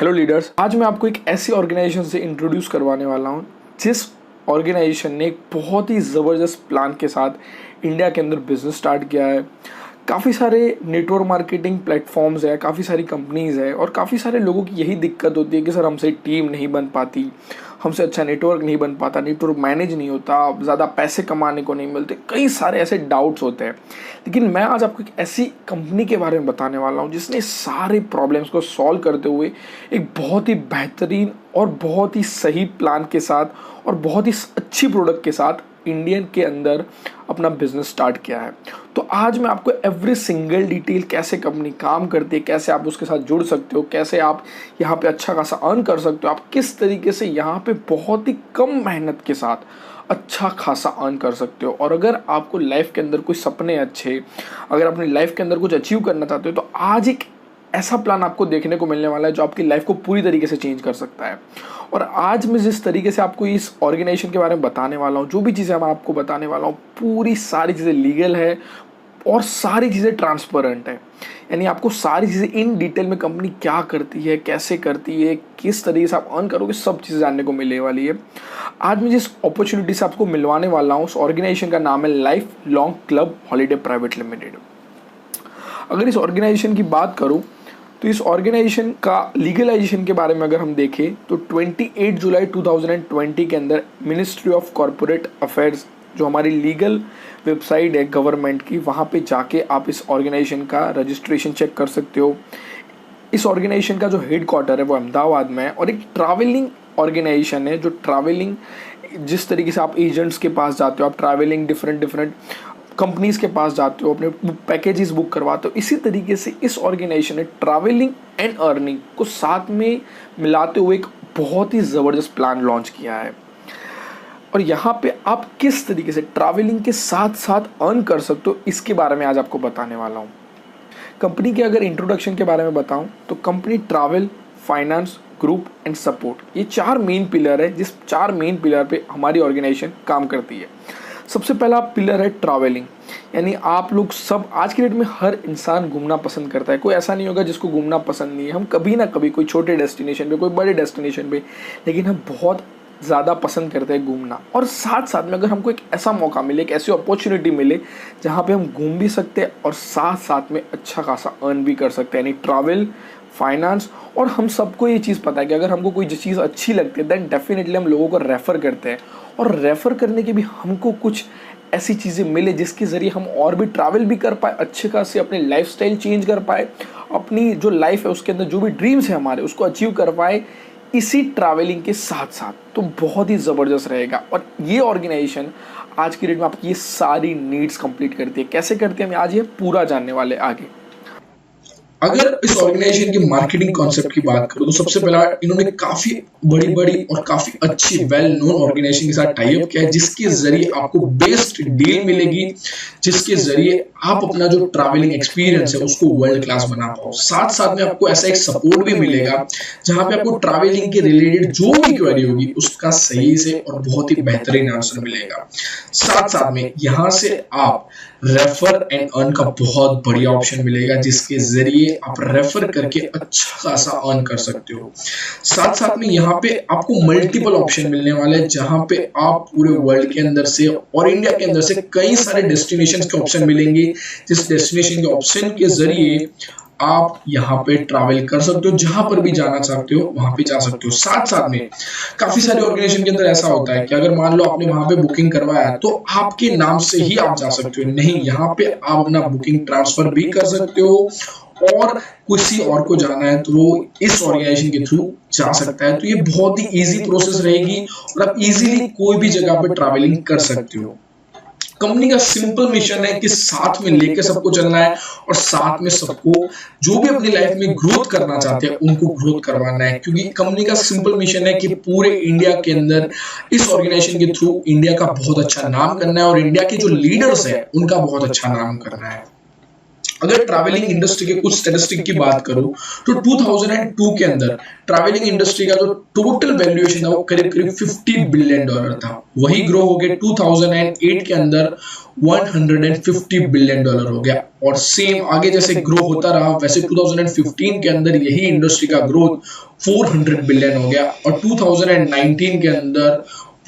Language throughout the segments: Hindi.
हेलो लीडर्स, आज मैं आपको एक ऐसी ऑर्गेनाइजेशन से इंट्रोड्यूस करवाने वाला हूँ जिस ऑर्गेनाइजेशन ने एक बहुत ही ज़बरदस्त प्लान के साथ इंडिया के अंदर बिजनेस स्टार्ट किया है। काफ़ी सारे नेटवर्क मार्केटिंग प्लेटफॉर्म्स है, काफ़ी सारी कंपनीज़ है और काफ़ी सारे लोगों की यही दिक्कत होती है कि सर हमसे टीम नहीं बन पाती, हमसे अच्छा नेटवर्क नहीं बन पाता, नेटवर्क मैनेज नहीं होता, ज़्यादा पैसे कमाने को नहीं मिलते, कई सारे ऐसे डाउट्स होते हैं। लेकिन मैं आज आपको एक ऐसी कंपनी के बारे में बताने वाला हूँ जिसने सारे प्रॉब्लम्स को सॉल्व करते हुए एक बहुत ही बेहतरीन और बहुत ही सही प्लान के साथ और बहुत ही अच्छी प्रोडक्ट के साथ इंडियन के अंदर अपना बिजनेस स्टार्ट किया है। तो आज मैं आपको एवरी सिंगल डिटेल, कैसे कंपनी काम करती है, कैसे आप उसके साथ जुड़ सकते हो, कैसे आप यहाँ पे अच्छा खासा अर्न कर सकते हो, आप किस तरीके से यहाँ पे बहुत ही कम मेहनत के साथ अच्छा खासा अर्न कर सकते हो। और अगर आपको लाइफ के अंदर कोई सपने अच्छे, अगर अपनी लाइफ के अंदर कुछ अचीव करना चाहते हो, तो आज एक ऐसा प्लान आपको देखने को मिलने वाला है जो आपकी लाइफ को पूरी तरीके से चेंज कर सकता है। और आज मैं जिस तरीके से आपको इस ऑर्गेनाइजेशन के बारे में बताने वाला हूँ, जो भी चीज़ें मैं आपको बताने वाला हूँ, पूरी सारी चीज़ें लीगल है और सारी चीज़ें ट्रांसपेरेंट है। यानी आपको सारी चीज़ें इन डिटेल में कंपनी क्या करती है, कैसे करती है, किस तरीके से आप अर्न करोगे, सब चीज़ें जानने को मिलने वाली है। आज मैं जिस अपॉर्चुनिटी से आपको मिलवाने वाला हूँ, उस ऑर्गेनाइजेशन का नाम है life long club holiday private limited. अगर इस ऑर्गेनाइजेशन की बात करूँ तो इस ऑर्गेनाइजेशन का लीगलाइजेशन के बारे में अगर हम देखें तो 28 जुलाई 2020 के अंदर मिनिस्ट्री ऑफ कॉरपोरेट अफेयर्स, जो हमारी लीगल वेबसाइट है गवर्नमेंट की, वहाँ पे जाके आप इस ऑर्गेनाइजेशन का रजिस्ट्रेशन चेक कर सकते हो। इस ऑर्गेनाइजेशन का जो हेड क्वार्टर है वो अहमदाबाद में है और एक ट्रैवलिंग ऑर्गेनाइजेशन है जो ट्रैवलिंग, जिस तरीके से आप एजेंट्स के पास जाते हो, आप ट्रैवलिंग डिफरेंट कंपनीज के पास जाते हो, अपने पैकेजेस बुक करवाते हो, इसी तरीके से इस ऑर्गेनाइजेशन ने ट्रैवलिंग एंड अर्निंग को साथ में मिलाते हुए एक बहुत ही ज़बरदस्त प्लान लॉन्च किया है। और यहाँ पे आप किस तरीके से ट्रैवलिंग के साथ साथ अर्न कर सकते हो, इसके बारे में आज आपको बताने वाला हूँ। कंपनी के अगर इंट्रोडक्शन के बारे में बताऊँ तो company travel, finance, group and support, ये 4 मेन पिलर है, जिस 4 मेन पिलर पे हमारी ऑर्गेनाइजेशन काम करती है। सबसे पहला पिलर है ट्रैवलिंग। यानी आप लोग सब, आज की डेट में हर इंसान घूमना पसंद करता है, कोई ऐसा नहीं होगा जिसको घूमना पसंद नहीं है। हम कभी ना कभी कोई छोटे डेस्टिनेशन पे, कोई बड़े डेस्टिनेशन पे, लेकिन हम बहुत ज़्यादा पसंद करते हैं घूमना। और साथ साथ में अगर हमको एक ऐसा मौका मिले, एक ऐसी अपॉर्चुनिटी मिले जहाँ पे हम घूम भी सकते हैं और साथ साथ में अच्छा खासा अर्न भी कर सकते हैं, यानी ट्रैवल, फाइनेंस। और हम सबको ये चीज़ पता है कि अगर हमको कोई चीज़ अच्छी लगती है देन डेफिनेटली हम लोगों को रेफ़र करते हैं, और रेफ़र करने के भी हमको कुछ ऐसी चीज़ें मिले जिसके ज़रिए हम और भी ट्रैवल भी कर पाए, अच्छे खासे अपने लाइफस्टाइल चेंज कर पाए, अपनी जो लाइफ है उसके अंदर जो भी ड्रीम्स है हमारे उसको अचीव कर पाए इसी ट्रैवलिंग के साथ साथ। तो बहुत ही ज़बरदस्त रहेगा। और ये ऑर्गेनाइजेशन आज की डेट में आपकी ये सारी नीड्स कंप्लीट करती है। कैसे करती है हम आज ये पूरा जानने वाले आगे। अगर इस ऑर्गेनाइजेशन की मार्केटिंग कॉन्सेप्ट की बात करूं तो सबसे पहला इन्होंने काफी बड़ी और काफी अच्छी वेल नोन ऑर्गेनाइजेशन के साथ टाई अप किया है, जिसके जरिए आपको बेस्ट डील मिलेगी, जिसके जरिए आप अपना जो ट्रैवलिंग एक्सपीरियंस है उसको वर्ल्ड क्लास बना पाओ। साथ साथ में आपको ऐसा एक सपोर्ट भी मिलेगा जहां पे आपको ट्रैवलिंग के रिलेटेड जो भी क्वेरी होगी उसका सही से और बहुत ही बेहतरीन आंसर मिलेगा। साथ साथ में यहाँ से आप रेफर एंड अर्न का बहुत बढ़िया ऑप्शन मिलेगा, जिसके जरिए आप रेफर करके अच्छा खासा अर्न कर सकते हो। साथ साथ में यहाँ पे आपको मल्टीपल ऑप्शन मिलने वाले हैं, जहां पे आप पूरे वर्ल्ड के अंदर से और इंडिया के अंदर से कई सारे डेस्टिनेशन के ऑप्शन मिलेंगे, जिस डेस्टिनेशन के ऑप्शन के जरिए आप यहाँ पे ट्रैवल कर सकते हो, जहां पर भी जाना चाहते हो वहां पे जा सकते हो। साथ साथ में काफी सारे ऑर्गेनाइजेशन के अंदर ऐसा होता है कि अगर मान लो आपने वहां पे बुकिंग करवाया तो आपके नाम से ही आप जा सकते हो, नहीं, यहाँ पे आप अपना बुकिंग ट्रांसफर भी कर सकते हो और किसी और को जाना है तो वो इस ऑर्गेनाइजेशन के थ्रू जा सकता है। तो ये बहुत ही इजी प्रोसेस रहेगी और आप इजीली कोई भी जगह पे ट्रैवलिंग कर सकते हो। कंपनी का सिंपल मिशन है कि साथ में लेके सबको चलना है और साथ में सबको जो भी अपनी लाइफ में ग्रोथ करना चाहते हैं उनको ग्रोथ करवाना है, क्योंकि कंपनी का सिंपल मिशन है कि पूरे इंडिया के अंदर इस ऑर्गेनाइजेशन के थ्रू इंडिया का बहुत अच्छा नाम करना है और इंडिया के जो लीडर्स है उनका बहुत अच्छा नाम करना है। अगर ट्रैवलिंग इंडस्ट्री के कुछ स्टैटिस्टिक की बात करूं तो 2002 के अंदर ट्रैवलिंग इंडस्ट्री का जो टोटल वैल्यूएशन था वो करीब करीब $50 बिलियन था। वही ग्रो हो गया 2008 के अंदर $150 बिलियन हो गया। और सेम आगे जैसे ग्रो होता रहा वैसे 2015 के अंदर यही इंडस्ट्री का ग्रोथ 400 बिलियन हो गया और 2019 के अंदर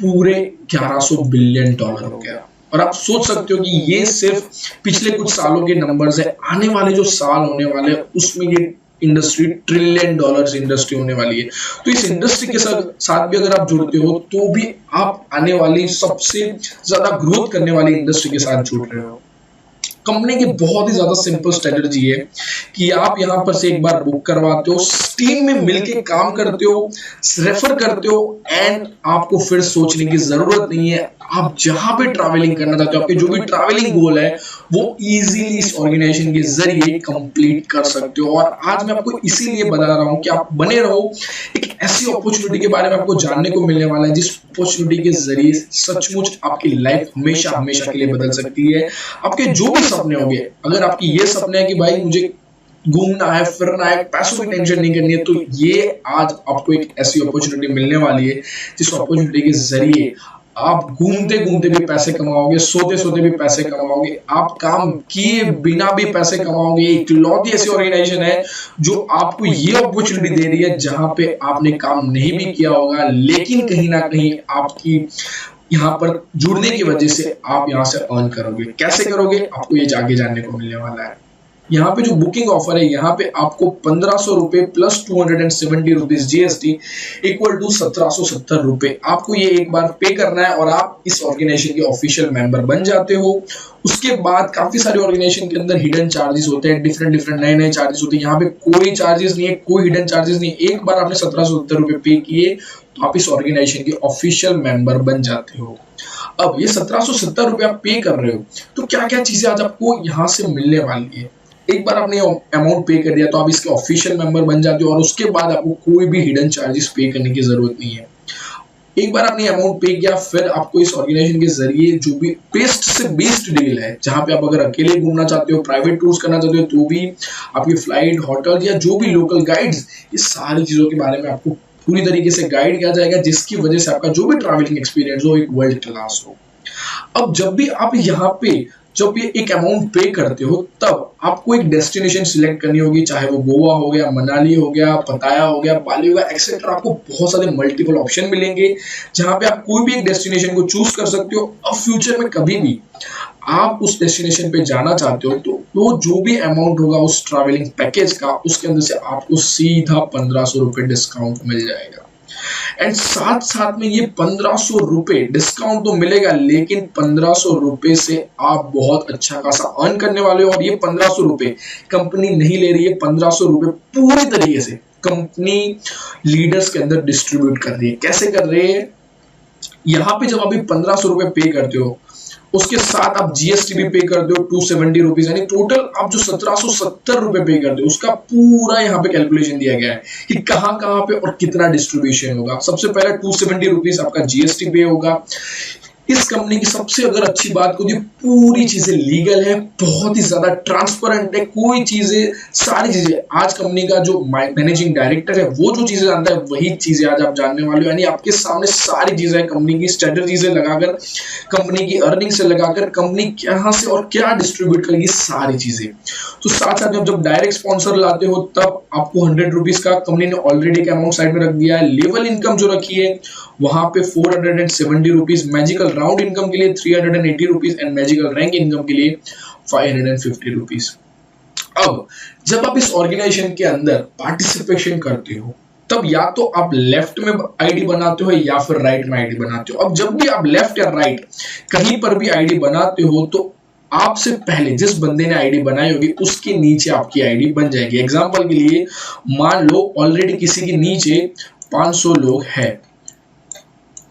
पूरे $1100 बिलियन हो गया। और आप सोच सकते हो कि ये सिर्फ पिछले कुछ सालों के नंबर्स है, आने वाले जो साल होने वाले हैं उसमें ये इंडस्ट्री $1 ट्रिलियन इंडस्ट्री होने वाली है। तो इस इंडस्ट्री के साथ भी अगर आप जुड़ते हो तो भी आप आने वाली सबसे ज्यादा ग्रोथ करने वाली इंडस्ट्री के साथ जुड़ रहे हो। कंपनी की बहुत ही ज्यादा सिंपल स्ट्रेटजी है कि आप यहां पर से एक बार बुक करवाते हो, टीम में मिलके काम करते हो, रेफर करते हो एंड आपको फिर सोचने की जरूरत नहीं है। आप जहां पे ट्रैवलिंग करना चाहते हो, आपके जो भी ट्रैवलिंग गोल है वो इजीली इस ऑर्गेनाइजेशन के जरिए कंप्लीट कर सकते हो। और आज मैं आपको इसीलिए बता रहा हूं कि आप बने रहो। एक ऐसी अपॉर्चुनिटी के बारे में आपको जानने को मिलने वाला है जिस अपॉर्चुनिटी के जरिए सचमुच आपकी लाइफ हमेशा हमेशा के लिए बदल सकती है। आपके जो भी सपने होंगे, अगर आपकी ये सपने है कि भाई मुझे घूमना है, फिरना है, पैसों की टेंशन नहीं करनी है, तो ये आज आपको एक ऐसी अपॉर्चुनिटी मिलने वाली है जिस अपॉर्चुनिटी के जरिए आप घूमते घूमते भी पैसे कमाओगे, सोते सोते भी पैसे कमाओगे, आप काम किए बिना भी पैसे कमाओगे। इकलौती ऐसी ऑर्गेनाइजेशन है जो आपको ये अपॉर्चुनिटी दे रही है जहां पे आपने काम नहीं भी किया होगा, लेकिन कहीं ना कहीं आपकी यहाँ पर जुड़ने की वजह से आप यहाँ से अर्न करोगे। कैसे करोगे आपको ये आगे जानने को मिलने वाला है। यहाँ पे जो बुकिंग ऑफर है, यहाँ पे आपको 1500 रुपए plus 270 rupees GST equal to 1770 रुपए आपको ये एक बार पे करना है और आप इस ऑर्गेनाइजेशन के ऑफिशियल मेंबर बन जाते हो। उसके बाद काफी सारे ऑर्गेनाइजेशन के अंदर हिडन चार्जेस होते हैं, डिफरेंट नए चार्जेस होते हैं। यहाँ पे कोई चार्जेस नहीं है, कोई हिडन चार्जेस नहीं है। एक बार आपने 1770 रुपए पे किए तो आप इस ऑर्गेनाइजेशन के ऑफिशियल मेंबर बन जाते हो। अब ये 1770 रुपए आप पे कर रहे हो तो क्या क्या चीजें आज आपको यहाँ से मिलने वाली है। एक बार आपने अमाउंट पे कर दिया तो आप इसके ऑफिशियल मेंबर बन जाते हो और उसके बाद आपको कोई भी हिडन चार्जेस पे करने की जरूरत नहीं है। एक बार आपने अमाउंट पे किया फिर आपको इस ऑर्गेनाइजेशन के जरिए जो भी बेस्ट से बेस्ट डील है, जहां पे आप अगर अकेले घूमना चाहते हो, प्राइवेट टूर्स करना चाहते हो तो भी आपकी फ्लाइट, होटल या जो भी लोकल गाइड्स, इस सारी चीजों के बारे में आपको पूरी तरीके से गाइड किया जाएगा जिसकी वजह से आपका जो भी ट्रैवलिंग एक्सपीरियंस हो एक वर्ल्ड क्लास हो। अब जब भी आप यहाँ पे जब ये एक अमाउंट पे करते हो तब आपको एक डेस्टिनेशन सिलेक्ट करनी होगी, चाहे वो गोवा हो गया, मनाली हो गया, पताया हो गया, बाली हो गया एक्सेट्रा। आपको बहुत सारे मल्टीपल ऑप्शन मिलेंगे जहां पे आप कोई भी एक डेस्टिनेशन को चूज कर सकते हो। अब फ्यूचर में कभी भी आप उस डेस्टिनेशन पे जाना चाहते हो तो वो जो भी अमाउंट होगा उस ट्रैवलिंग पैकेज का, उसके अंदर से आपको सीधा 1500 रुपए डिस्काउंट मिल जाएगा। एंड साथ साथ में ये 1500 रुपए डिस्काउंट तो मिलेगा, लेकिन 1500 रुपए से आप बहुत अच्छा खासा अर्न करने वाले हो। और ये 1500 रुपए कंपनी नहीं ले रही है, 1500 रुपए पूरी तरीके से कंपनी लीडर्स के अंदर डिस्ट्रीब्यूट कर रही है। कैसे कर रही है, यहाँ पे जब आप 1500 रुपए पे करते हो उसके साथ आप जीएसटी भी पे करते हो 270 रुपीज, यानी टोटल आप जो 1770 रुपए पे करते हो उसका पूरा यहाँ पे कैलकुलेशन दिया गया है कि कहाँ पे और कितना डिस्ट्रीब्यूशन होगा। सबसे पहले 270 रुपीज आपका जीएसटी पे होगा। इस कंपनी की सबसे अगर अच्छी बात को, पूरी चीजें लीगल है, बहुत ही ज्यादा ट्रांसपेरेंट है, कोई चीजें सारी चीजें आज कंपनी का जो मैनेजिंग डायरेक्टर है वो जो चीजें जानता है वही चीजें आज आप जानने वाले हो। यानी आपके सामने सारी चीजें कंपनी की स्ट्रेटजी से लगाकर, कंपनी की अर्निंग से लगाकर, कंपनी कहां से और क्या डिस्ट्रीब्यूट करेगी सारी चीजें। तो साथ साथ जब डायरेक्ट स्पॉन्सर लाते हो तब आपको 100 रुपीज का कंपनी ने ऑलरेडी एक अमाउंट साइड में रख दिया है। लेवल इनकम जो रखी है वहां पे 470 रुपीज, मैजिकल राउंड इनकम के लिए 380 rupees and magical rank income के लिए 550 रुपीज। अब जब आप इस ऑर्गेनाइजेशन के अंदर पार्टिसिपेशन करते हो तब या तो आप लेफ्ट में आईडी बनाते हो या फिर राइट में आईडी बनाते हो। अब जब भी आप लेफ्ट या राइट कहीं पर भी आईडी बनाते हो तो आपसे पहले जिस बंदे ने आईडी बनाई होगी उसके नीचे आपकी आईडी बन जाएगी। एग्जांपल के लिए मान लो ऑलरेडी किसी के नीचे 500 लोग हैं।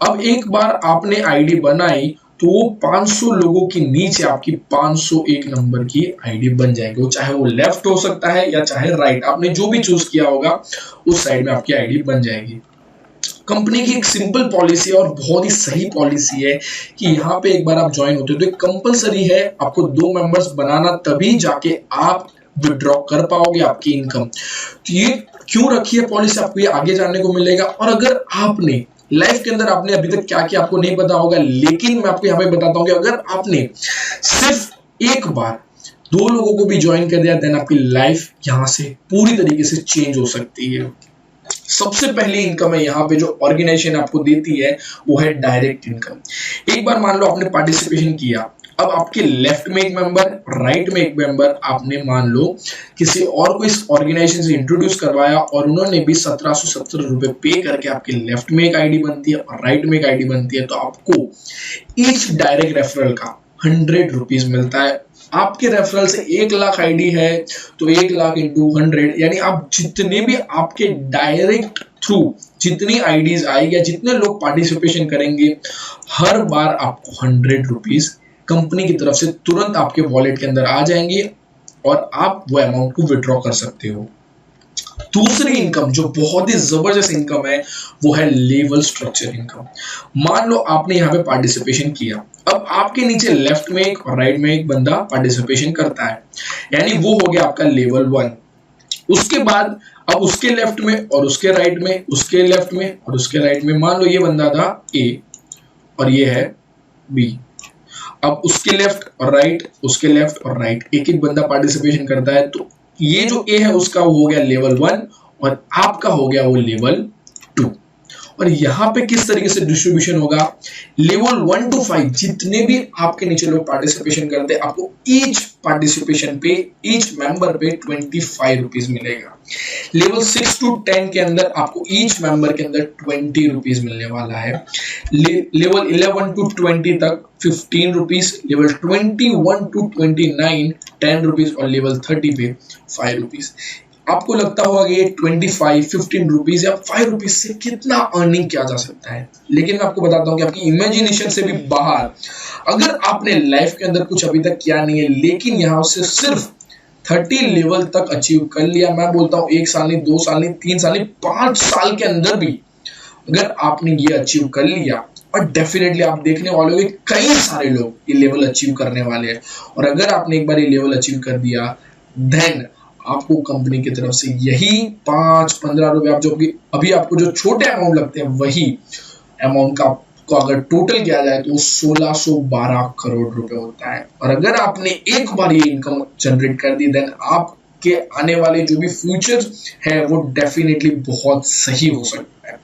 अब एक बार आपने आईडी बनाई तो 500 लोगों के नीचे आपकी 501 नंबर की आईडी बन जाएगी। वो चाहे वो लेफ्ट हो सकता है या चाहे राइट, आपने जो भी चूज किया होगा उस साइड में आपकी आईडी बन जाएगी। कंपनी की एक सिंपल पॉलिसी है और बहुत ही सही पॉलिसी है कि यहाँ पे एक बार आप ज्वाइन होते हो तो कंपलसरी है आपको 2 मेंबर्स बनाना, तभी जाके आप विड्रॉ कर पाओगे आपकी इनकम। तो ये क्यों रखी है पॉलिसी, आपको ये आगे जानने को मिलेगा। और अगर आपने लाइफ के अंदर आपने अभी तक क्या किया आपको नहीं पता होगा, लेकिन मैं आपको यहाँ पे बताता हूँ कि अगर आपने सिर्फ एक बार 2 लोगों को भी ज्वाइन कर दिया, देन आपकी लाइफ यहाँ से पूरी तरीके से चेंज हो सकती है। सबसे पहली इनकम है यहाँ पे जो ऑर्गेनाइजेशन आपको देती है वो है डायरेक्ट इनकम। एक बार मान लो आपने पार्टिसिपेशन किया, अब आपके लेफ्ट में एक मेंबर, राइट में एक मेंबर, आपने मान लो किसी और को इस ऑर्गेनाइजेशन से इंट्रोड्यूस करवाया और उन्होंने भी 1770 रुपए पे करके आपके लेफ्ट में एक आईडी बनती है और राइट में एक आईडी बनती है, तो आपको ईच डायरेक्ट रेफरल का 100 रुपीज मिलता है। आपके रेफरल से 1 लाख आईडी है तो 1 लाख इंटू 100, यानी आप जितने भी आपके डायरेक्ट थ्रू जितनी आईडीज आएगी या जितने लोग पार्टिसिपेशन करेंगे, हर बार आपको 100 रुपीज कंपनी की तरफ से तुरंत आपके वॉलेट के अंदर आ जाएंगे और आप वो अमाउंट को विड्रॉ कर सकते हो। दूसरी इनकम जो बहुत ही जबरदस्त इनकम है वो है लेवल स्ट्रक्चर इनकम। मान लो आपने यहाँ पे पार्टिसिपेशन किया, अब आपके नीचे लेफ्ट में एक और राइट में एक बंदा पार्टिसिपेशन करता है, यानी वो हो गया आपका लेवल 1। उसके बाद अब उसके लेफ्ट में और उसके राइट में, उसके लेफ्ट में और उसके राइट में, मान लो ये बंदा था ए और ये है बी। अब उसके लेफ्ट और राइट, उसके लेफ्ट और राइट, एक एक बंदा पार्टिसिपेशन करता है, तो ये जो ए है उसका वो हो गया लेवल 1 और आपका हो गया वो लेवल 2। और यहां पे किस तरीके से डिस्ट्रीब्यूशन होगा, लेवल 1 to 5 जितने भी आपके नीचे लोग पार्टिसिपेशन करते हैं, आपको ईच पार्टिसिपेशन पे, ईच मेंबर पे 25 रुपीज मिलेगा। लेवल 6 to 10 के अंदर आपको ईच मेंबर के अंदर 20 रुपीज मिलने वाला है। लेवल 11 to 20 तक 15 रुपीज, लेवल 21 to 29 10 रुपीज और लेवल 30 पे 5 रुपीज। आपको लगता होगा कि 25, 15 रुपीज या 5 रुपीज से कितना अर्निंग किया जा सकता है, लेकिन मैं आपको बताता हूँ कि आपकी इमेजिनेशन से भी बाहर, अगर आपने लाइफ के अंदर कुछ अभी तक किया नहीं है लेकिन यहाँ से सिर्फ 30 लेवल तक अचीव कर लिया, मैं बोलता हूँ 1 साल नहीं, 2 साल नहीं, 3 साल नहीं, 5 साल के अंदर भी अगर आपने ये अचीव कर लिया, और डेफिनेटली आप देखने वाले हो कई सारे लोग ये लेवल अचीव करने वाले हैं। और अगर आपने एक बार ये लेवल अचीव कर दिया, देन आपको कंपनी की तरफ से यही 5-15 रुपए, आप जो अभी आपको जो छोटे अमाउंट लगते हैं वही अमाउंट का को अगर टोटल किया जाए तो 1612 करोड़ रुपए होता है। और अगर आपने एक बार ये इनकम जनरेट कर दी, देन आपके आने वाले जो भी फ्यूचर है वो डेफिनेटली बहुत सही हो सकता है।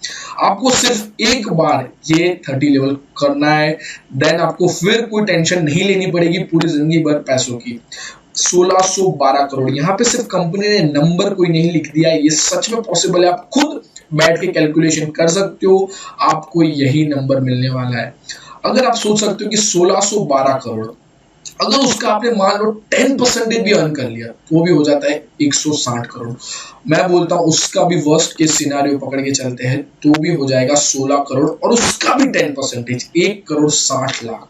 आपको सिर्फ एक बार ये 30 लेवल करना है, देन आपको फिर कोई टेंशन नहीं लेनी पड़ेगी पूरी जिंदगी भर पैसों की। 1612 करोड़, यहाँ पे सिर्फ कंपनी ने नंबर कोई नहीं लिख दिया, ये सच में पॉसिबल है। आप खुद बैठ के कैलकुलेशन कर सकते हो, आपको यही नंबर मिलने वाला है। अगर आप सोच सकते हो कि 1612 करोड़, अगर उसका आपने मान लो 10% भी अर्न कर लिया तो वो भी हो जाता है 160 करोड़। मैं बोलता हूं उसका भी वर्स्ट केस सिनेरियो पकड़ के चलते हैं तो भी हो जाएगा 16 करोड़ और उसका भी 10%, 1 करोड़ 60 लाख।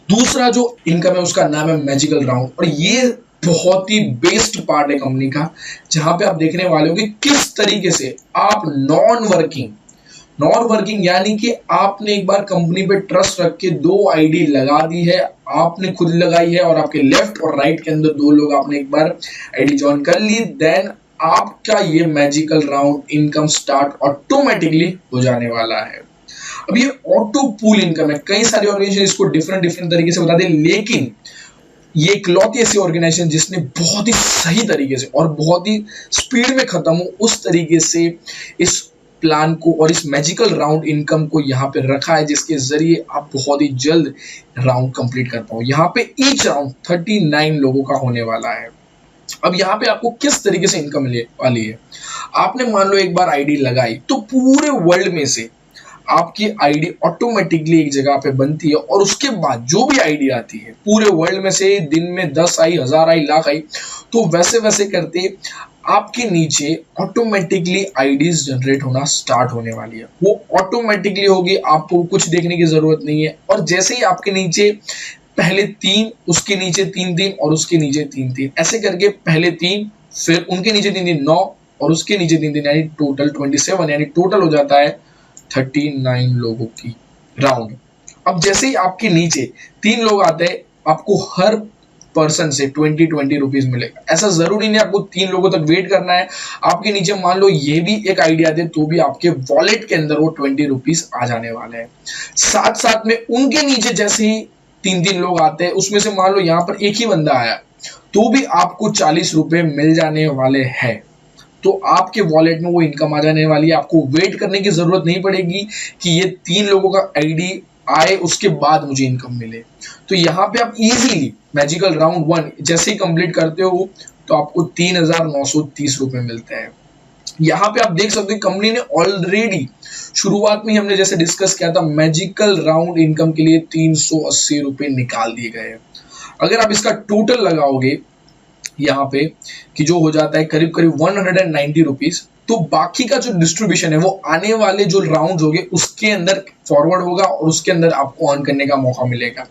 दूसरा जो इनकम है उसका नाम है मैजिकल राउंड, और ये बहुत ही बेस्ट पार्ट है कंपनी का, जहां पे आप देखने वाले हो कि किस तरीके से आप नॉन वर्किंग यानी कि आपने एक बार कंपनी पे ट्रस्ट रख के 2 आईडी लगा दी है, आपने खुद लगाई है और आपके लेफ्ट और राइट के अंदर 2 लोग आपने एक बार आईडी ज्वाइन कर ली, देन आपका ये magical round income start automatically हो जाने वाला है। अब ये ऑटो पूल इनकम है, कई सारे ऑर्गेनाइजेशन इसको डिफरेंट तरीके से बताते हैं, लेकिन ये इकलौती ऐसी ऑर्गेनाइजेशन जिसने बहुत ही सही तरीके से और बहुत ही स्पीड में खत्म हो उस तरीके से इस प्लान को और इस मैजिकल राउंड इनकम को यहाँ पे रखा है, जिसके जरिए आप बहुत ही जल्द राउंड कंप्लीट कर पाओ। यहाँ पे ईच राउंड 39 लोगों का होने वाला है। अब यहाँ पे आपको किस तरीके से इनकम मिलने वाली है, आपने मान लो एक बार आईडी लगाई तो पूरे वर्ल्ड में से आपकी आईडी ऑटोमेटिकली एक जगह पे बनती है, और उसके बाद जो भी आईडी आती है पूरे वर्ल्ड में से, दिन में 10 आई, 1000 आई, लाख आई, तो वैसे करते आपके नीचे ऑटोमेटिकली आईडीज जनरेट होना स्टार्ट होने वाली है। वो ऑटोमेटिकली होगी, आपको कुछ देखने की जरूरत नहीं है। और जैसे ही आपके नीचे पहले 3, उसके नीचे 3 और उसके नीचे 3, ऐसे करके पहले 3, फिर उनके नीचे 3, 9 और उसके नीचे 3, यानी टोटल 27, यानी टोटल हो जाता है 39 लोगों की राउंड। अब जैसे ही आपके नीचे 3 लोग आते हैं, आपको हर पर्सन से 20 रुपीज मिलेगा। ऐसा जरूरी नहीं आपको 3 लोगों तक वेट करना है। आपके नीचे मान लो ये भी एक आइडिया दे तो भी आपके वॉलेट के अंदर वो 20 रुपीज आ जाने वाले हैं। साथ साथ में उनके नीचे जैसे ही 3 लोग आते हैं, उसमें से मान लो यहाँ पर एक ही बंदा आया तो भी आपको 40 रुपए मिल जाने वाले हैं। तो आपके वॉलेट में वो इनकम आ जाने वाली है। आपको वेट करने की जरूरत नहीं पड़ेगी कि ये 3 लोगों का आईडी आए उसके बाद मुझे इनकम मिले। तो यहाँ पे आप इजीली मैजिकल राउंड 1 जैसे ही कंप्लीट करते हो तो आपको 3,930 रुपए मिलते हैं। यहाँ पे आप देख सकते हो कंपनी ने ऑलरेडी शुरुआत में ही हमने जैसे डिस्कस किया था मैजिकल राउंड इनकम के लिए 380 रुपए निकाल दिए गए। अगर आप इसका टोटल लगाओगे यहाँ पे कि जो हो जाता है करीब करीब 190 रुपीज, तो बाकी का जो डिस्ट्रीब्यूशन है वो आने वाले जो राउंड होंगे उसके अंदर फॉरवर्ड होगा और उसके अंदर आपको अर्न करने का मौका मिलेगा।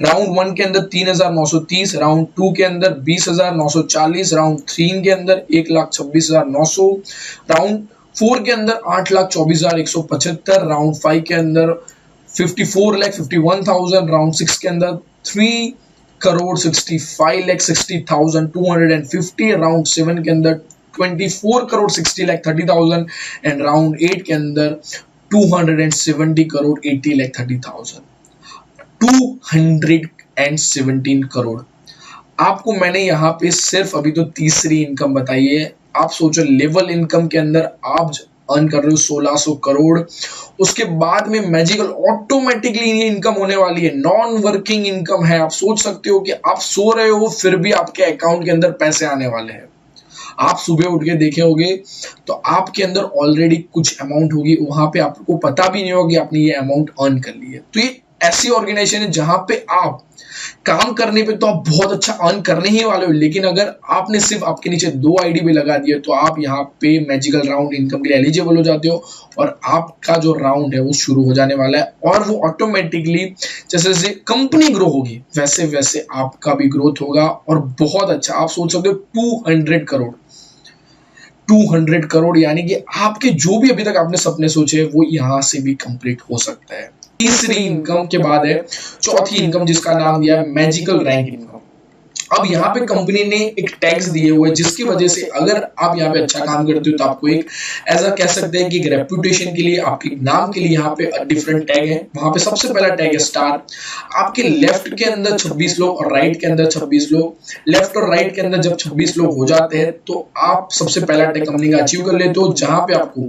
राउंड 1 के अंदर 3,930, राउंड 2 के अंदर 20,940, राउंड 3 के अंदर 1,26,900, राउंड 4 के अंदर 8,24,175, राउंड 5 के अंदर 54,51,000, राउंड 6 के अंदर 3,65,60,250, राउंड 7 के अंदर 24,60,30,000 एंड राउंड 8 के अंदर 270,80,30,000। 217 करोड़। आपको मैंने यहाँ पे सिर्फ अभी तो तीसरी इनकम बताई है। आप सोचो लेवल इनकम के अंदर आप अर्न कर रहे हो 1600 करोड़। उसके बाद में मैजिकल ऑटोमेटिकली ये इनकम होने वाली है, नॉन वर्किंग इनकम है। आप सोच सकते हो कि आप सो रहे हो फिर भी आपके अकाउंट के अंदर पैसे आने वाले हैं। आप सुबह उठ के देखे होगे तो आपके अंदर ऑलरेडी कुछ अमाउंट होगी, वहां पे आपको पता भी नहीं होगा कि आपने ये अमाउंट अर्न कर ली है। तो ये ऐसी ऑर्गेनाइजेशन है जहां पे आप काम करने पे तो आप बहुत अच्छा अर्न करने ही वाले हो, लेकिन अगर आपने सिर्फ आपके नीचे 2 आईडी भी लगा दिए तो आप यहाँ पे मैजिकल राउंड इनकम के लिए एलिजिबल हो जाते हो और आपका जो राउंड है वो शुरू हो जाने वाला है। और वो ऑटोमेटिकली जैसे जैसे कंपनी ग्रो होगी वैसे वैसे आपका भी ग्रोथ होगा और बहुत अच्छा। आप सोच सकते हो 200 करोड़ यानी कि आपके जो भी अभी तक आपने सपने सोचे वो यहां से भी कंप्लीट हो सकता है। तीसरी इनकम के बाद है चौथी इनकम जिसका नाम दिया है मैजिकल रैंक इनकम। अब यहाँ पे कंपनी ने एक टैक्स दिए हुए जिसकी वजह से अगर आप यहाँ पे अच्छा काम करते हो तो आपको एक ऐसा कह सकते हैं कि एक रेपुटेशन के लिए आपके नाम के लिए यहाँ पे डिफरेंट टैग है। वहां पे सबसे पहला टैग है स्टार। आपके लेफ्ट के अंदर 26 लोग और राइट के अंदर 26 लोग, लेफ्ट और राइट के अंदर जब 26 लोग हो जाते हैं तो आप सबसे पहला टैग कंपनी का अचीव कर लेते हो, जहां पे आपको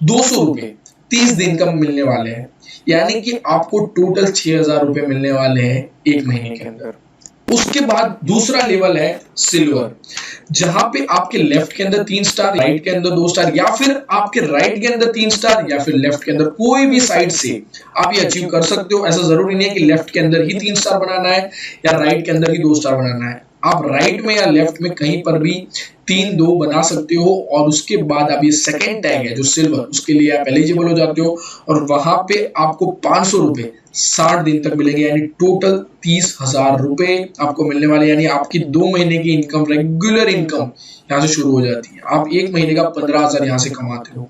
200 रुपए 30 दिन का मिलने वाले हैं। यानी कि आपको टोटल 6,000 रुपए मिलने वाले हैं एक महीने के अंदर। उसके बाद दूसरा लेवल है सिल्वर, जहां पे आपके लेफ्ट के अंदर 3 स्टार, राइट के अंदर 2 स्टार, या फिर आपके राइट के अंदर 3 स्टार या फिर लेफ्ट के अंदर कोई भी साइड से आप ये अचीव कर सकते हो। ऐसा जरूरी नहीं है कि लेफ्ट के अंदर ही 3 स्टार बनाना है या राइट के अंदर ही 2 स्टार बनाना है। आप राइट में या लेफ्ट में कहीं पर भी 3-2 बना सकते हो और उसके बाद आप ये सेकेंड टैग है जो सिल्वर, उसके लिए आप एलिजिबल हो जाते हो और वहां पे आपको 500 रुपए 60 दिन तक मिलेंगे, यानी टोटल 30,000 रुपए आपको मिलने वाले। यानी आपकी 2 महीने की इनकम, रेगुलर इनकम यहाँ से शुरू हो जाती है। आप 1 महीने का 15,000 यहाँ से कमाते हो।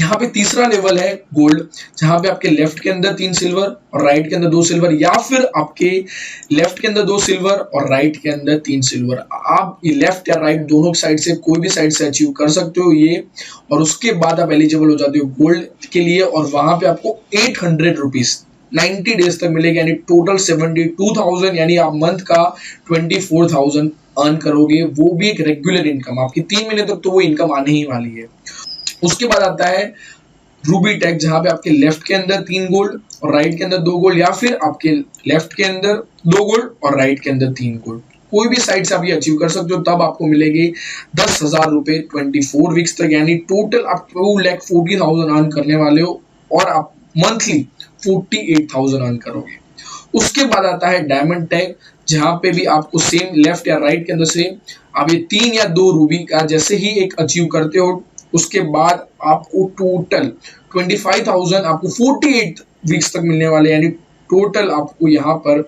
यहाँ पे तीसरा लेवल है गोल्ड, जहां पे आपके लेफ्ट के अंदर 3 सिल्वर और राइट के अंदर 2 सिल्वर, या फिर आपके लेफ्ट के अंदर 2 सिल्वर और राइट के अंदर 3 सिल्वर। आप लेफ्ट या राइट दोनों साइड से कोई भी साइड से अचीव कर सकते हो ये, और उसके बाद आप एलिजिबल हो जाते हो गोल्ड के लिए और वहां पे आपको 800 रुपीज 90 डेज तक मिलेगा, यानी टोटल 72,000, यानी आप मंथ का 24,000 अर्न करोगे। वो भी एक रेगुलर इनकम, आपकी 3 महीने तक तो वो इनकम आने ही वाली है। उसके बाद आता है रूबी टैग, जहां पे आपके लेफ्ट के अंदर 3 गोल्ड और राइट के अंदर 2 गोल्ड, या फिर आपके लेफ्ट के अंदर 2 गोल्ड और राइट के अंदर 3 गोल्ड, कोई भी साइड से आप ये अचीव कर सकते हो। तब आपको मिलेंगे 10,000 रुपए 24 वीक्स तक, यानी टोटल आप 2,40,000 अर्न करने वाले हो और आप मंथली 48,000 अर्न करोगे। उसके बाद आता है डायमंड टैग, जहां पे भी आपको सेम लेफ्ट या राइट के अंदर सेम आप ये 3 या 2 रूबी का जैसे ही एक अचीव करते हो, उसके बाद आपको टोटल 25,000 आपको 48 वीक्स तक मिलने वाले, यानी टोटल आपको यहाँ पर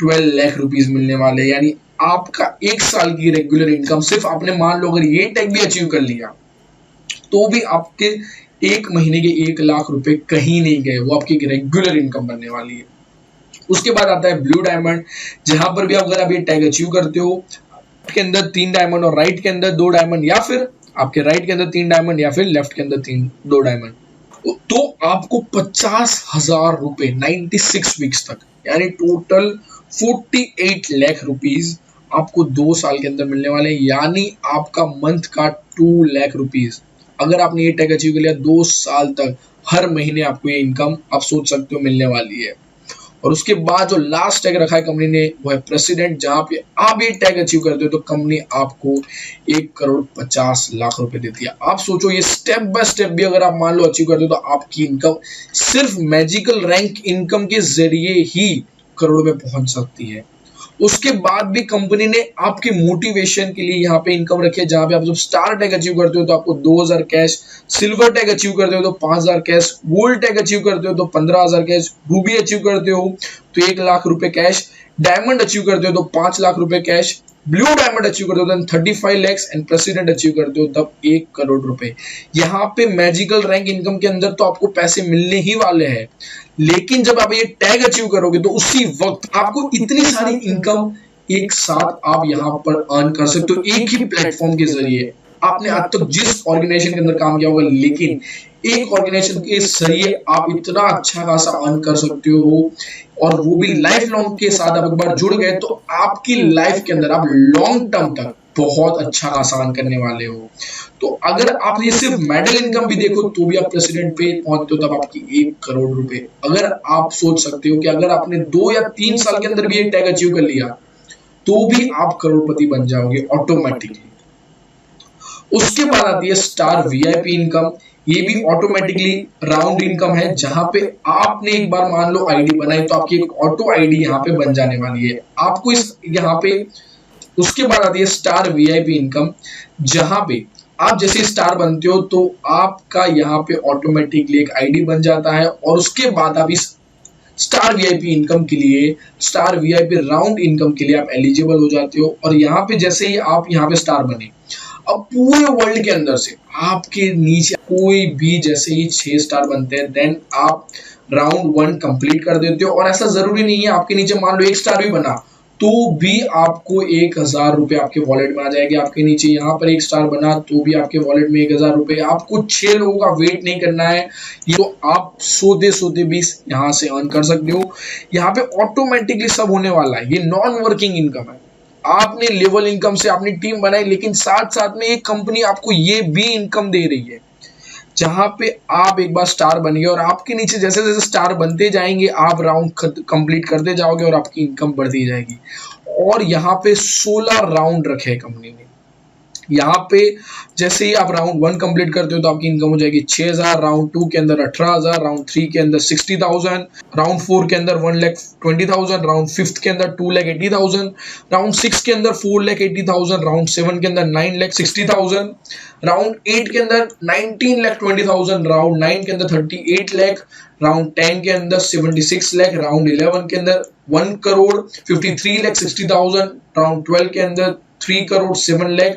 12 लाख रुपीज मिलने वाले। यानी आपका 1 साल की रेगुलर इनकम, सिर्फ आपने मान लो अगर ये टैग भी अचीव कर लिया तो भी आपके एक महीने के 1 लाख रुपए कहीं नहीं गए, वो आपकी रेगुलर इनकम बनने वाली है। उसके बाद आता है ब्लू डायमंड, जहां पर भी अगर आप ये टैग अचीव करते हो, के अंदर 3 डायमंड और राइट के अंदर 2 डायमंड, या फिर आपके राइट के अंदर 3 डायमंड या फिर लेफ्ट के अंदर 2 डायमंड, तो आपको 50,000 रुपए 96 वीक्स तक, यानी टोटल 48 लाख रुपीज आपको 2 साल के अंदर मिलने वाले हैं। यानी आपका मंथ का 2 लाख रुपीज अगर आपने ये टैग अचीव कर लिया 2 साल तक, हर महीने आपको ये इनकम आप सोच सकते हो मिलने वाली है। और उसके बाद जो लास्ट टैग रखा है कंपनी ने वो है प्रेसिडेंट, जहां पे आप ये टैग अचीव करते हो तो कंपनी आपको 1,50,00,000 रुपए देती है। आप सोचो ये स्टेप बाय स्टेप भी अगर आप मान लो अचीव करते हो तो आपकी इनकम सिर्फ मैजिकल रैंक इनकम के जरिए ही करोड़ों में पहुंच सकती है। उसके बाद भी कंपनी ने आपके मोटिवेशन के लिए यहाँ पे इनकम रखी है, जहां पे आप जब स्टार टैग अचीव करते हो तो आपको 2,000 कैश, सिल्वर टैग अचीव करते हो तो 5,000 कैश, गोल्ड टैग अचीव करते हो तो 15,000 कैश, रूबी अचीव करते हो तो 1 लाख रुपए कैश, डायमंड अचीव करते हो तो 5 लाख रुपए कैश, ब्लू डायमंड अचीव करते हो तो 35 लैक्स एंड प्रेसिडेंट अचीव करते हो तब 1 करोड़ रुपए। यहाँ पे मैजिकल रैंक इनकम के अंदर तो आपको पैसे मिलने ही वाले हैं, लेकिन जब आप ये टैग अचीव करोगे तो उसी वक्त आपको इतनी सारी इनकम एक साथ आप यहाँ पर अर्न कर सकते हो एक ही प्लेटफॉर्म के जरिए। आपने आज तक जिस ऑर्गेनाइजेशन के अंदर काम किया होगा, लेकिन एक ऑर्गेनाइजेशन के जरिए आप इतना अच्छा खासा अर्न कर सकते हो, और वो भी लाइफ लॉन्ग के साथ आप एक बार जुड़ गए तो आपकी लाइफ के अंदर आप लॉन्ग टर्म तक बहुत अच्छा खासा अर्न करने वाले हो। तो अगर आप ये सिर्फ मेडल इनकम भी देखो तो भी आप प्रेसिडेंट पे पहुंचते हो तब आपकी 1 करोड़ रुपए। अगर आप सोच सकते हो कि अगर आपने 2 या 3 साल के अंदर भी ये टैग अचीव कर लिया तो भी आप करोड़पति बन जाओगे ऑटोमेटिकली। उसके बाद आती है स्टार वीआईपी इनकम। ये भी ऑटोमेटिकली राउंड इनकम है, जहां पे आपने एक बार मान लो आईडी बनाई तो आपकी एक ऑटो आईडी यहाँ पे बन जाने वाली है आपको इस यहाँ पे। उसके बाद आती है स्टार वीआईपी इनकम, जहां पे आप जैसे स्टार बनते हो तो आपका यहाँ पे ऑटोमेटिकली एक आईडी बन जाता है, और उसके बाद आप इस स्टार वीआईपी इनकम के लिए, स्टार वीआईपी राउंड इनकम के लिए आप एलिजिबल हो जाते हो। और यहाँ पे जैसे ही आप यहाँ पे स्टार बने, अब पूरे वर्ल्ड के अंदर से आपके नीचे कोई भी जैसे ही 6 स्टार बनते हैं देन आप राउंड 1 कंप्लीट कर देते हो। और ऐसा जरूरी नहीं है आपके नीचे मान लो 1 स्टार भी बना तो भी आपको 1,000 रुपए आपके वॉलेट में आ जाएंगे। आपके नीचे यहाँ पर 1 स्टार बना तो भी आपके वॉलेट में 1,000 रुपए। आपको 6 लोगों का वेट नहीं करना है, ये तो आप सोते सोते भी यहाँ से अर्न कर सकते हो। यहाँ पे ऑटोमेटिकली सब होने वाला है। ये नॉन वर्किंग इनकम है। आपने लेवल इनकम से अपनी टीम बनाई, लेकिन साथ साथ में एक कंपनी आपको ये भी इनकम दे रही है, जहां पे आप एक बार स्टार बन गए और आपके नीचे जैसे जैसे स्टार बनते जाएंगे आप राउंड कंप्लीट करते जाओगे और आपकी इनकम बढ़ती जाएगी। और यहाँ पे 16 राउंड रखे कंपनी ने। यहाँ पे जैसे ही आप राउंड 1 कंप्लीट करते हो तो आपकी इनकम हो जाएगी 6,000, राउंड 2 के अंदर 18,000, राउंड 3 के अंदर 60,000, राउंड 4 के अंदर 1,20,000, राउंड 5 के अंदर 2,80,000, राउंड 6 के अंदर 4,80,000, राउंड 7 के अंदर 9,60,000, राउंड 8 के अंदर 19,20,000, राउंड 9 के अंदर 38 लाख, राउंड 10 के अंदर 76 लाख, राउंड 11 के अंदर 1 करोड़ 53,60,000, राउंड 12 के अंदर 3 करोड़ 7 लाख,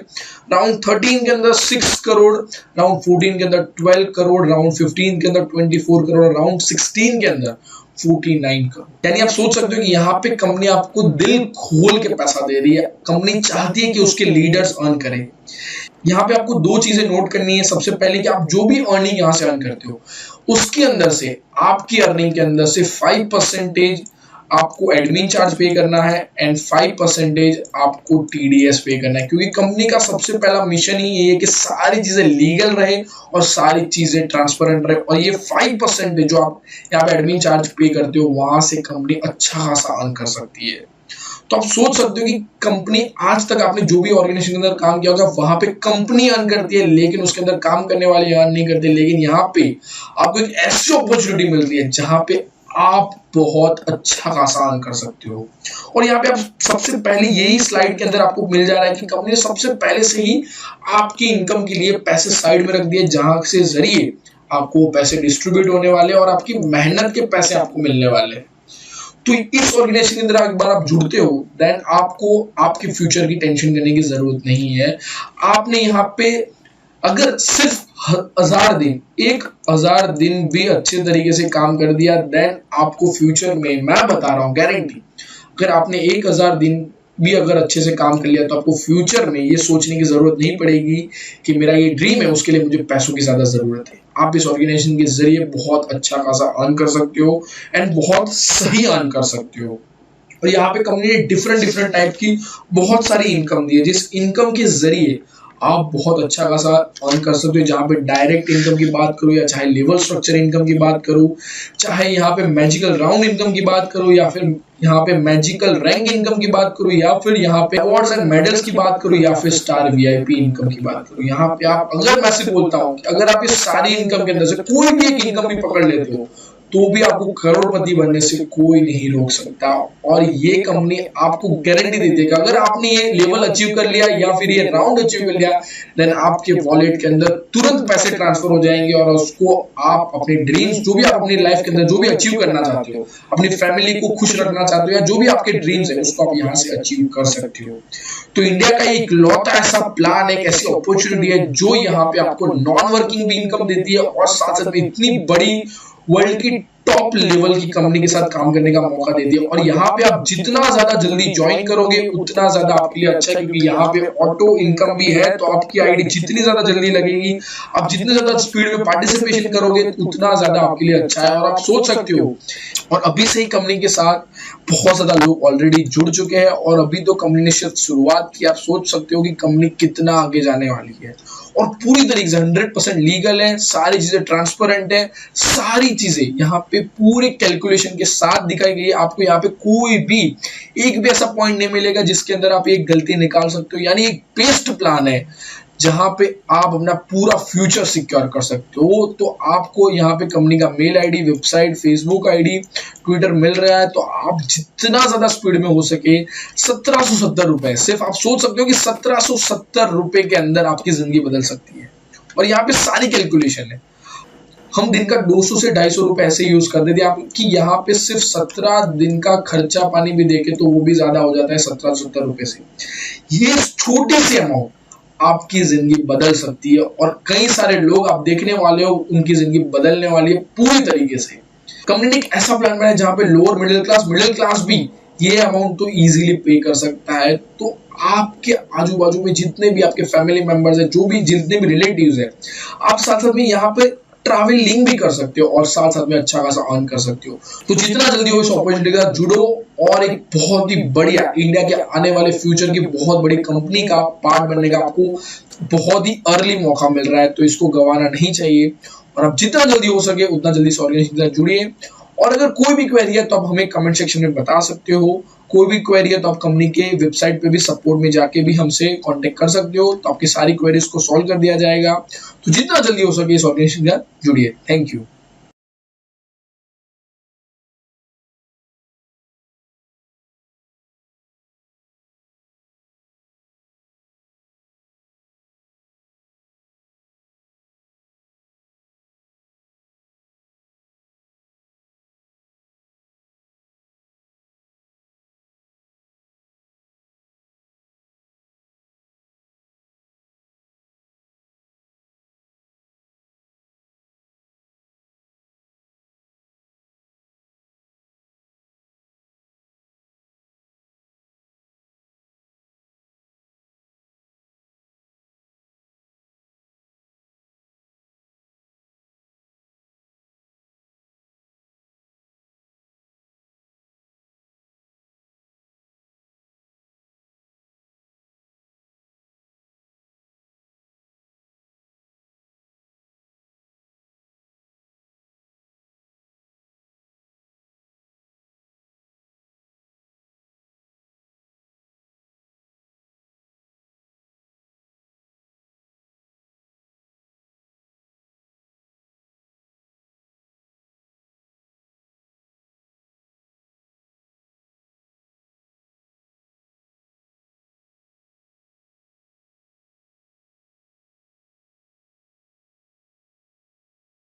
राउंड 13 के अंदर 6 करोड़, राउंड 14 के अंदर 12 करोड़, राउंड 15 के अंदर 24 करोड़, राउंड 16 के अंदर 49 करोड़। यानी आप सोच सकते हो कि यहाँ पे कंपनी आपको दिल खोल के पैसा दे रही है। कंपनी चाहती है कि उसके लीडर्स अर्न करें। यहाँ पे आपको 2 चीजें नोट करनी है। सबसे पहले कि आप जो भी अर्निंग यहाँ से अर्न करते हो उसके अंदर से, आपकी अर्निंग के अंदर से 5% आपको एडमिन चार्ज पे करना है एंड 5% आपको टीडीएस पे करना है, क्योंकि कंपनी का सबसे पहला मिशन ही ये है कि सारी चीजें लीगल रहे और सारी चीजें ट्रांसपेरेंट रहे। और ये 5% जो आप यहाँ पे एडमिन चार्ज पे करते हो वहां से कंपनी अच्छा खासा अर्न कर सकती है। तो आप सोच सकते हो कि कंपनी आज तक आपने जो भी ऑर्गेनाइजेशन के अंदर काम किया होगा वहां पे कंपनी अर्न करती है, लेकिन उसके अंदर काम करने वाले अर्न नहीं करते। लेकिन यहाँ पे आपको एक ऐसी अपॉर्चुनिटी मिल रही है जहां पे आप बहुत अच्छा खासा अर्न कर सकते हो। और यहाँ पे आप सबसे पहले यही स्लाइड के अंदर आपको मिल जा रहा है कि कंपनी ने सबसे पहले से ही आपकी इनकम के लिए पैसे साइड में रख दिए, जहां से जरिए आपको पैसे डिस्ट्रीब्यूट होने वाले और आपकी मेहनत के पैसे आपको मिलने वाले। तो इस ऑर्गेनाइजेशन के अंदर एक बार आप जुड़ते हो देन आपको आपके फ्यूचर की टेंशन करने की जरूरत नहीं है। आपने यहाँ पे अगर सिर्फ 1000 दिन, 1000 दिन भी अच्छे तरीके से काम कर दिया, देन आपको फ्यूचर में, मैं बता रहा हूँ गारंटी, अगर आपने 1000 दिन भी अगर अच्छे से काम कर लिया तो आपको फ्यूचर में ये सोचने की जरूरत नहीं पड़ेगी कि मेरा ये ड्रीम है, उसके लिए मुझे पैसों की ज्यादा जरूरत है। आप इस ऑर्गेनाइजेशन के जरिए बहुत अच्छा खासा अर्न कर सकते हो एंड बहुत सही अर्न कर सकते हो। और यहाँ पे कंपनी ने डिफरेंट टाइप की बहुत सारी इनकम दी है, जिस इनकम के जरिए आप बहुत अच्छा खासा अर्न कर सकते हो। जहाँ पे डायरेक्ट इनकम की बात करूँ या चाहे लेवल स्ट्रक्चर इनकम की बात करूँ, चाहे यहाँ पे मैजिकल राउंड इनकम की बात करूँ, या फिर यहाँ पे मैजिकल रैंक इनकम की बात करूँ, या फिर यहाँ पे अवार्ड्स एंड मेडल्स की बात करूँ, या फिर स्टार वीआईपी इनकम की बात करूँ। यहाँ पे आप, अगर मैं सिर्फ बोलता हूँ कि अगर आप ये सारी इनकम के अंदर से कोई भी एक इनकम भी पकड़ लेते हो तो भी आपको करोड़पति बनने से कोई नहीं रोक सकता। और ये कंपनी आपको गारंटी देती है कि अगर आपने ये लेवल अचीव कर लिया या फिर ये राउंड अचीव कर लिया, देन आपके वॉलेट के अंदर तुरंत पैसे ट्रांसफर हो जाएंगे और उसको आप अपने ड्रीम्स, जो भी आप अपनी लाइफ के अंदर जो भी अचीव करना चाहते हो, अपनी फैमिली को खुश रखना चाहते हो, या जो भी आपके ड्रीम्स है उसको आप यहाँ से अचीव कर सकते हो। तो इंडिया का एक लौता ऐसा प्लान, एक ऐसी अपॉर्चुनिटी है जो यहाँ पे आपको नॉन वर्किंग भी इनकम देती है और साथ साथ में इतनी बड़ी वर्ल्ड की टॉप लेवल की कंपनी के साथ काम करने का मौका देती है। और यहाँ पे आप जितना ज्यादा जल्दी ज्वाइन करोगे उतना ज्यादा आपके लिए अच्छा है, क्योंकि यहाँ पे ऑटो इनकम भी है, तो आपकी आईडी जितनी ज्यादा जल्दी लगेगी, आप जितने ज्यादा स्पीड में पार्टिसिपेशन करोगे उतना ज्यादा आपके लिए अच्छा है। और आप सोच सकते हो, और अभी से ही कंपनी के साथ बहुत ज्यादा लोग ऑलरेडी जुड़ चुके हैं और अभी तो कंपनी ने सिर्फ शुरुआत की। आप सोच सकते हो कि कंपनी कितना आगे जाने वाली है, और पूरी तरीके से 100% लीगल है, सारी चीजें ट्रांसपेरेंट है, सारी चीजें यहाँ पे पूरे कैलकुलेशन के साथ दिखाई गई है। आपको यहाँ पे कोई भी एक भी ऐसा पॉइंट नहीं मिलेगा जिसके अंदर आप एक गलती निकाल सकते हो। यानी एक बेस्ट प्लान है जहां पे आप अपना पूरा फ्यूचर सिक्योर कर सकते हो। तो आपको यहाँ पे कंपनी का mail ID, website, Facebook ID, Twitter मिल रहा है। तो आप जितना ज्यादा स्पीड में हो सके 1770 रुपए, सिर्फ आप सोच सकते हो कि 1770 रुपए के अंदर आपकी जिंदगी बदल सकती है। और यहाँ पे सारी कैलकुलेशन है। हम दिन का 200 से 250 रुपए ऐसे यूज कर देते हैं आपकी, यहाँ पे सिर्फ 17 दिन का खर्चा पानी भी देखे तो वो भी ज्यादा हो जाता है 1770 रुपए से। ये छोटे से अमाउंट आपकी जिंदगी बदल सकती है, और कई सारे लोग आप देखने वाले हो उनकी जिंदगी बदलने वाली है पूरी तरीके से। कंपनी ने एक ऐसा प्लान बनाया जहां पे लोअर मिडिल क्लास भी ये अमाउंट तो इजीली पे कर सकता है। तो आपके आजू बाजू में जितने भी आपके फैमिली मेंबर्स है, जो भी जितने भी रिलेटिव्स है, आप साथ साथ में यहाँ पे ट्रैवलिंग भी कर सकते हो और साथ साथ में अच्छा खासा अर्न कर सकते हो। तो जितना जल्दी हो इस अपॉर्चुनिटी के साथ जुड़ो और एक बहुत ही बढ़िया इंडिया के आने वाले फ्यूचर की बहुत बड़ी कंपनी का पार्ट बनने का आपको बहुत ही अर्ली मौका मिल रहा है, तो इसको गंवाना नहीं चाहिए। और आप जितना जल्दी हो सके उतना जल्दी इस ऑर्गेनाइजेशन के साथ जुड़िए। और अगर कोई भी क्वेरी है तो आप हमें कमेंट सेक्शन में बता सकते हो। कोई भी क्वेरी है तो आप कंपनी के वेबसाइट पे भी सपोर्ट में जाके भी हमसे कांटेक्ट कर सकते हो, तो आपकी सारी क्वेरीज को सॉल्व कर दिया जाएगा। तो जितना जल्दी हो सके इस ऑर्गेनाइजेशन के साथ जुड़िए। Thank you.